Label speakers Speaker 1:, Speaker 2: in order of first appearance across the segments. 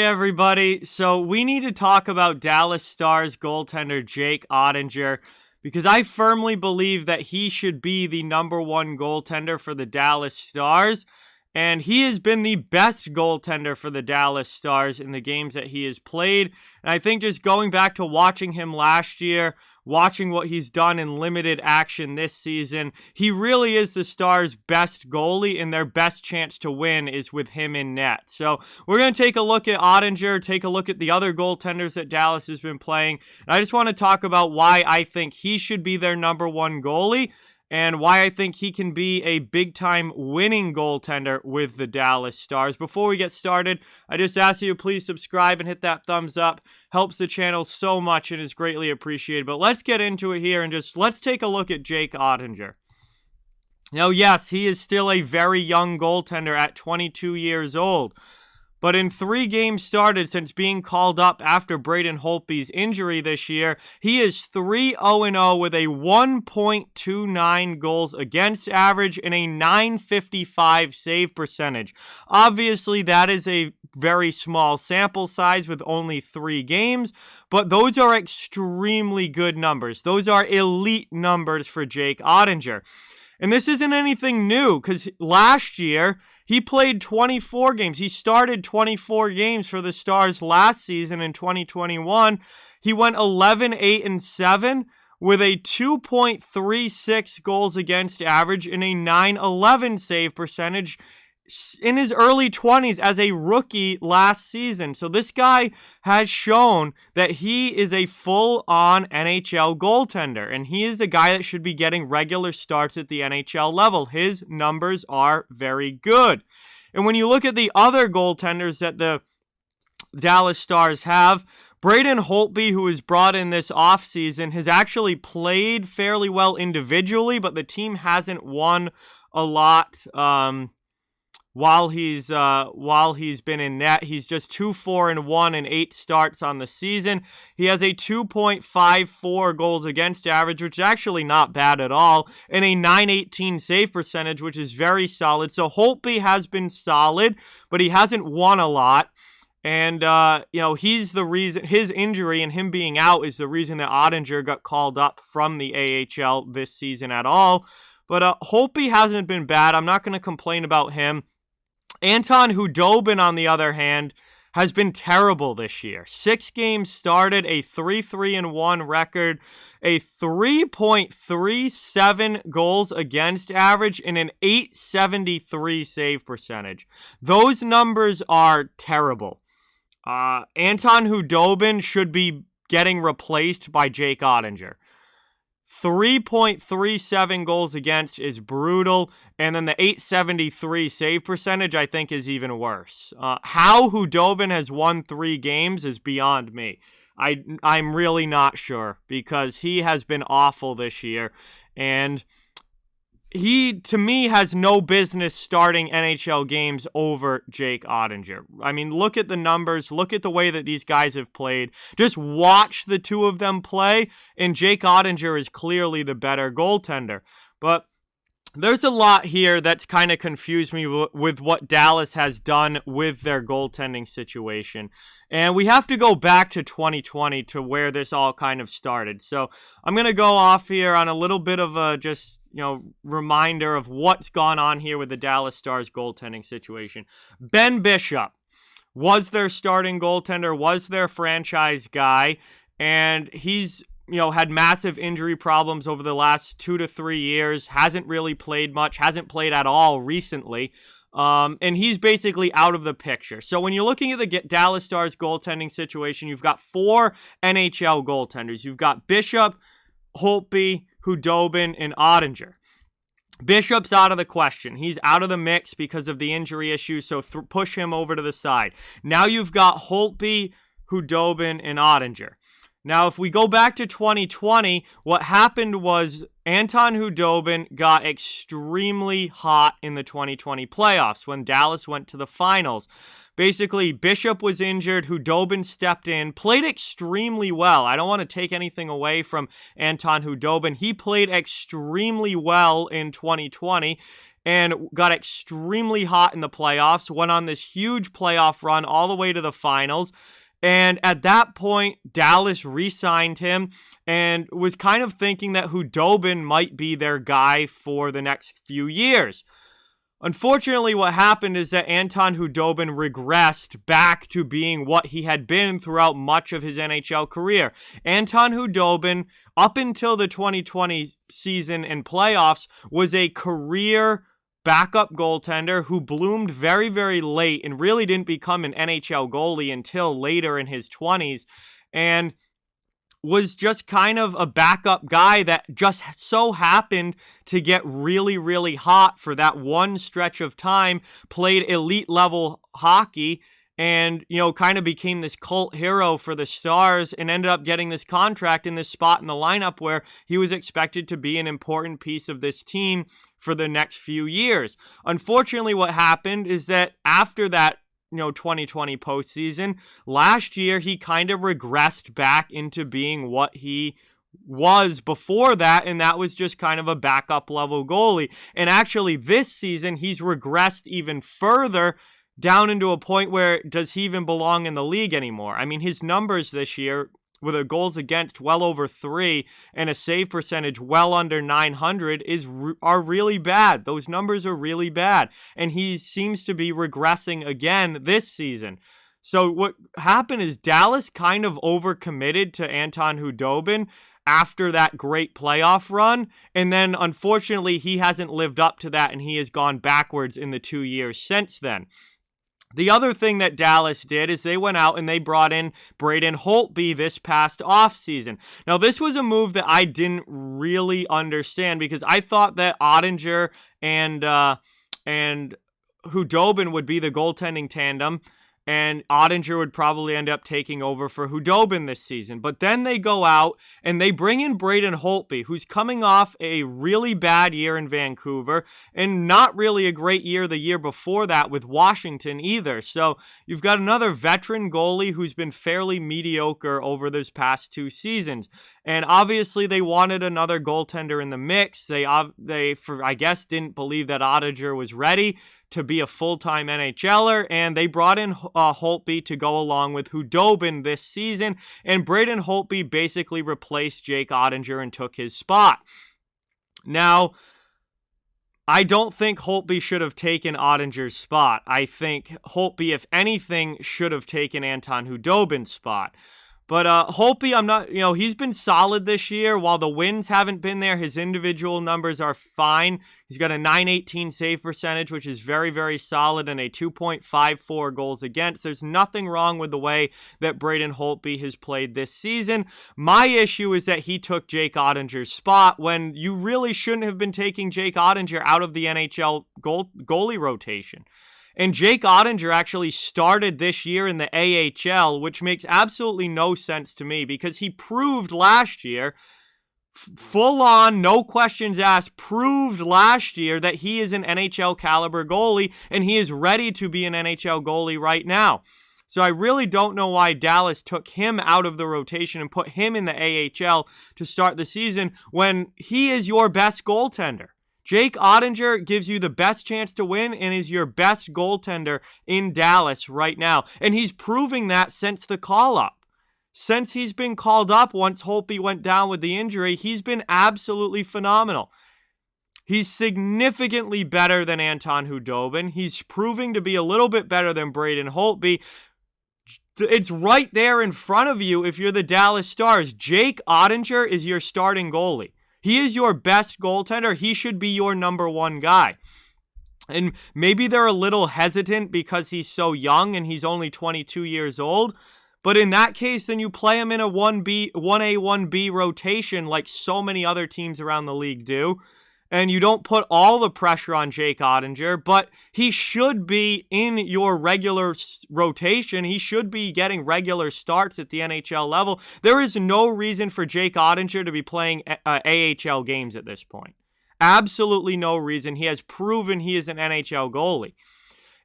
Speaker 1: everybody. So we need to talk about Dallas Stars goaltender Jake Oettinger because I firmly believe that he should be the number one goaltender for the Dallas Stars. And he has been the best goaltender for the Dallas Stars in the games that he has played. And I think just going back to watching him last year, watching what he's done in limited action this season, he really is the Stars' best goalie, and their best chance to win is with him in net. So we're going to take a look at Oettinger, take a look at the other goaltenders that Dallas has been playing. And I just want to talk about why I think he should be their number one goalie, and why I think he can be a big-time winning goaltender with the Dallas Stars. Before we get started, I just ask you to please subscribe and hit that thumbs up. Helps the channel so much and is greatly appreciated. But let's get into it here and let's take a look at Jake Oettinger. Now, yes, he is still a very young goaltender at 22 years old. But in 3 games started since being called up after Braden Holtby's injury this year, he is 3-0-0 with a 1.29 goals against average and a .955 save percentage. Obviously, that is a very small sample size with only 3 games, but those are extremely good numbers. Those are elite numbers for Jake Oettinger. And this isn't anything new, because last year, he played 24 games. He started 24 games for the Stars last season in 2021. He went 11-8-7 with a 2.36 goals against average and a .911 save percentage in his early 20s as a rookie last season. So this guy has shown that he is a full-on NHL goaltender, and he is a guy that should be getting regular starts at the NHL level. His numbers are very good. And when you look at the other goaltenders that the Dallas Stars have, Braden Holtby, who was brought in this offseason, has actually played fairly well individually, but the team hasn't won a lot while he's been in net. He's just 2-4-1 in 8 starts on the season. He has a 2.54 goals against average, which is actually not bad at all, and a .918 save percentage, which is very solid. So Holtby has been solid, but he hasn't won a lot. And, he's the reason, his injury and him being out is the reason that Oettinger got called up from the AHL this season at all. But Holtby hasn't been bad. I'm not going to complain about him. Anton Khudobin, on the other hand, has been terrible this year. 6 games started, a 3-3-1 record, a 3.37 goals against average, and an .873 save percentage. Those numbers are terrible. Anton Khudobin should be getting replaced by Jake Oettinger. 3.37 goals against is brutal, and then the .873 save percentage, I think, is even worse. How Khudobin has won 3 games is beyond me. I'm really not sure, because he has been awful this year, and he, to me, has no business starting NHL games over Jake Oettinger. I mean, look at the numbers. Look at the way that these guys have played. Just watch the two of them play, and Jake Oettinger is clearly the better goaltender. But there's a lot here that's kind of confused me with what Dallas has done with their goaltending situation. And we have to go back to 2020 to where this all kind of started. So I'm going to go off here on a little bit of a reminder of what's gone on here with the Dallas Stars goaltending situation. Ben Bishop was their starting goaltender, was their franchise guy, and he's had massive injury problems over the last 2 to 3 years, hasn't really played much, hasn't played at all recently, and he's basically out of the picture. So when you're looking at the Dallas Stars goaltending situation, you've got 4 NHL goaltenders. You've got Bishop, Holtby, Khudobin, and Oettinger. Bishop's out of the question. He's out of the mix because of the injury issue, so push him over to the side. Now you've got Holtby, Khudobin, and Oettinger. Now, if we go back to 2020, what happened was Anton Khudobin got extremely hot in the 2020 playoffs when Dallas went to the finals. Basically, Bishop was injured, Hudobin stepped in, played extremely well. I don't want to take anything away from Anton Hudobin. He played extremely well in 2020 and got extremely hot in the playoffs, went on this huge playoff run all the way to the finals. And at that point, Dallas re-signed him and was kind of thinking that Hudobin might be their guy for the next few years. Unfortunately, what happened is that Anton Hudobin regressed back to being what he had been throughout much of his NHL career. Anton Hudobin, up until the 2020 season and playoffs, was a career backup goaltender who bloomed very, very late and really didn't become an NHL goalie until later in his 20s, and was just kind of a backup guy that just so happened to get really, really hot for that one stretch of time, played elite level hockey, and, kind of became this cult hero for the Stars and ended up getting this contract in this spot in the lineup where he was expected to be an important piece of this team for the next few years. Unfortunately, what happened is that after that, 2020 postseason, last year he kind of regressed back into being what he was before that, and that was just kind of a backup level goalie. And actually this season, he's regressed even further down into a point where does he even belong in the league anymore? I mean, his numbers this year with a goals against well over 3 and a save percentage well under 900 are really bad. Those numbers are really bad. And he seems to be regressing again this season. So what happened is Dallas kind of overcommitted to Anton Hudobin after that great playoff run. And then unfortunately, he hasn't lived up to that and he has gone backwards in the 2 years since then. The other thing that Dallas did is they went out and they brought in Braden Holtby this past offseason. Now, this was a move that I didn't really understand because I thought that Oettinger and Hudobin would be the goaltending tandem, and Oettinger would probably end up taking over for Hudobin this season. But then they go out and they bring in Braden Holtby, who's coming off a really bad year in Vancouver and not really a great year the year before that with Washington either. So you've got another veteran goalie who's been fairly mediocre over those past 2 seasons. And obviously they wanted another goaltender in the mix. They I guess, didn't believe that Oettinger was ready to be a full-time NHLer, and they brought in Holtby to go along with Hudobin this season, and Braden Holtby basically replaced Jake Oettinger and took his spot. Now, I don't think Holtby should have taken Ottinger's spot. I think Holtby, if anything, should have taken Anton Hudobin's spot. But Holtby, I'm not, he's been solid this year. While the wins haven't been there, his individual numbers are fine. He's got a .918 save percentage, which is very, very solid, and a 2.54 goals against. There's nothing wrong with the way that Braden Holtby has played this season. My issue is that he took Jake Ottinger's spot when you really shouldn't have been taking Jake Oettinger out of the NHL goalie rotation. And Jake Oettinger actually started this year in the AHL, which makes absolutely no sense to me because he proved last year, full on, no questions asked, proved last year that he is an NHL caliber goalie and he is ready to be an NHL goalie right now. So I really don't know why Dallas took him out of the rotation and put him in the AHL to start the season when he is your best goaltender. Jake Oettinger gives you the best chance to win and is your best goaltender in Dallas right now. And he's proving that since the call-up. Since he's been called up once Holtby went down with the injury, he's been absolutely phenomenal. He's significantly better than Anton Hudobin. He's proving to be a little bit better than Braden Holtby. It's right there in front of you if you're the Dallas Stars. Jake Oettinger is your starting goalie. He is your best goaltender. He should be your number one guy. And maybe they're a little hesitant because he's so young and he's only 22 years old. But in that case, then you play him in a 1A, 1B rotation like so many other teams around the league do. And you don't put all the pressure on Jake Oettinger, but he should be in your regular rotation. He should be getting regular starts at the NHL level. There is no reason for Jake Oettinger to be playing AHL games at this point. Absolutely no reason. He has proven he is an NHL goalie.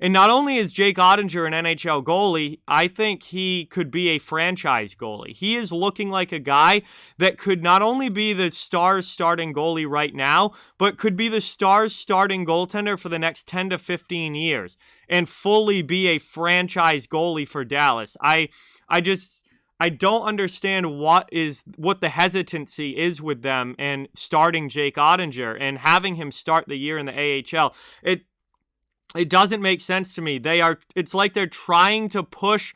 Speaker 1: And not only is Jake Oettinger an NHL goalie, I think he could be a franchise goalie. He is looking like a guy that could not only be the Stars starting goalie right now, but could be the Stars starting goaltender for the next 10 to 15 years and fully be a franchise goalie for Dallas. I don't understand what the hesitancy is with them and starting Jake Oettinger and having him start the year in the AHL. It doesn't make sense to me. It's like they're trying to push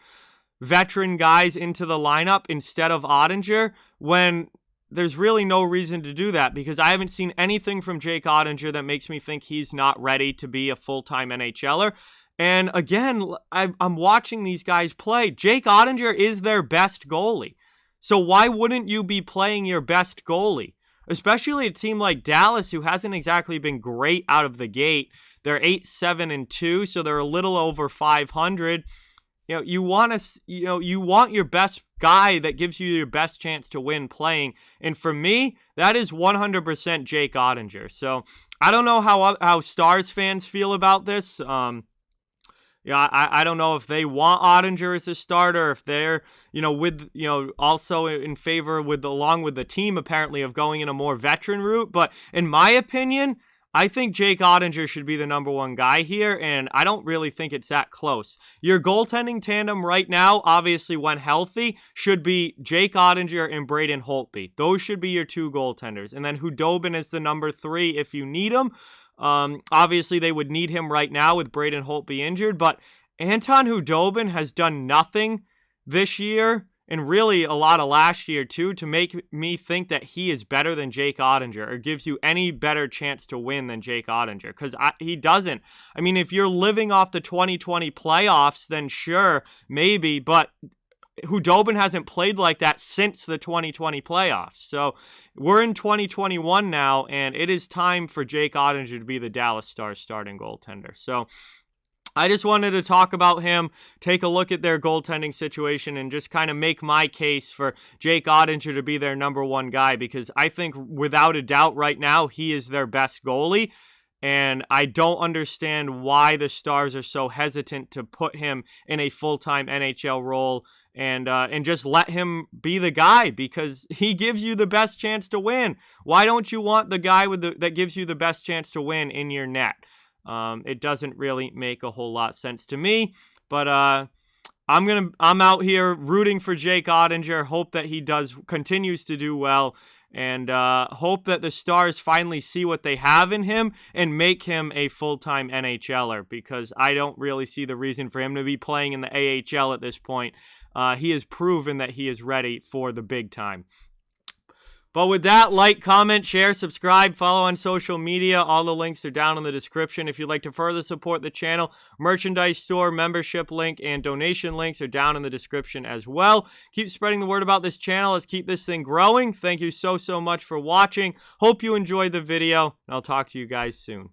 Speaker 1: veteran guys into the lineup instead of Oettinger when there's really no reason to do that, because I haven't seen anything from Jake Oettinger that makes me think he's not ready to be a full-time NHLer. And again, I'm watching these guys play. Jake Oettinger is their best goalie. So why wouldn't you be playing your best goalie? Especially a team like Dallas, who hasn't exactly been great out of the gate. They're 8-7-2, so they're a little over 500. You want your best guy that gives you your best chance to win playing. And for me, that is 100% Jake Oettinger. So I don't know how Stars fans feel about this. I don't know if they want Oettinger as a starter, if they're, also in favor along with the team apparently of going in a more veteran route. But in my opinion, I think Jake Oettinger should be the number one guy here, and I don't really think it's that close. Your goaltending tandem right now, obviously when healthy, should be Jake Oettinger and Braden Holtby. Those should be your two goaltenders. And then Khudobin is the number 3 if you need him. Obviously, they would need him right now with Braden Holtby injured, but Anton Khudobin has done nothing this year, and really a lot of last year too, to make me think that he is better than Jake Oettinger or gives you any better chance to win than Jake Oettinger, because he doesn't. I mean, if you're living off the 2020 playoffs, then sure, maybe, but Khudobin hasn't played like that since the 2020 playoffs. So we're in 2021 now, and it is time for Jake Oettinger to be the Dallas Stars starting goaltender. So I just wanted to talk about him, take a look at their goaltending situation, and just kind of make my case for Jake Oettinger to be their number one guy, because I think without a doubt right now, he is their best goalie. And I don't understand why the Stars are so hesitant to put him in a full-time NHL role and just let him be the guy, because he gives you the best chance to win. Why don't you want the guy that gives you the best chance to win in your net? It doesn't really make a whole lot of sense to me, but I'm out here rooting for Jake Oettinger. Hope that he continues to do well, and hope that the Stars finally see what they have in him and make him a full-time NHLer, because I don't really see the reason for him to be playing in the AHL at this point. He has proven that he is ready for the big time. But with that, like, comment, share, subscribe, follow on social media. All the links are down in the description. If you'd like to further support the channel, merchandise store, membership link, and donation links are down in the description as well. Keep spreading the word about this channel. Let's keep this thing growing. Thank you so much for watching. Hope you enjoyed the video, and I'll talk to you guys soon.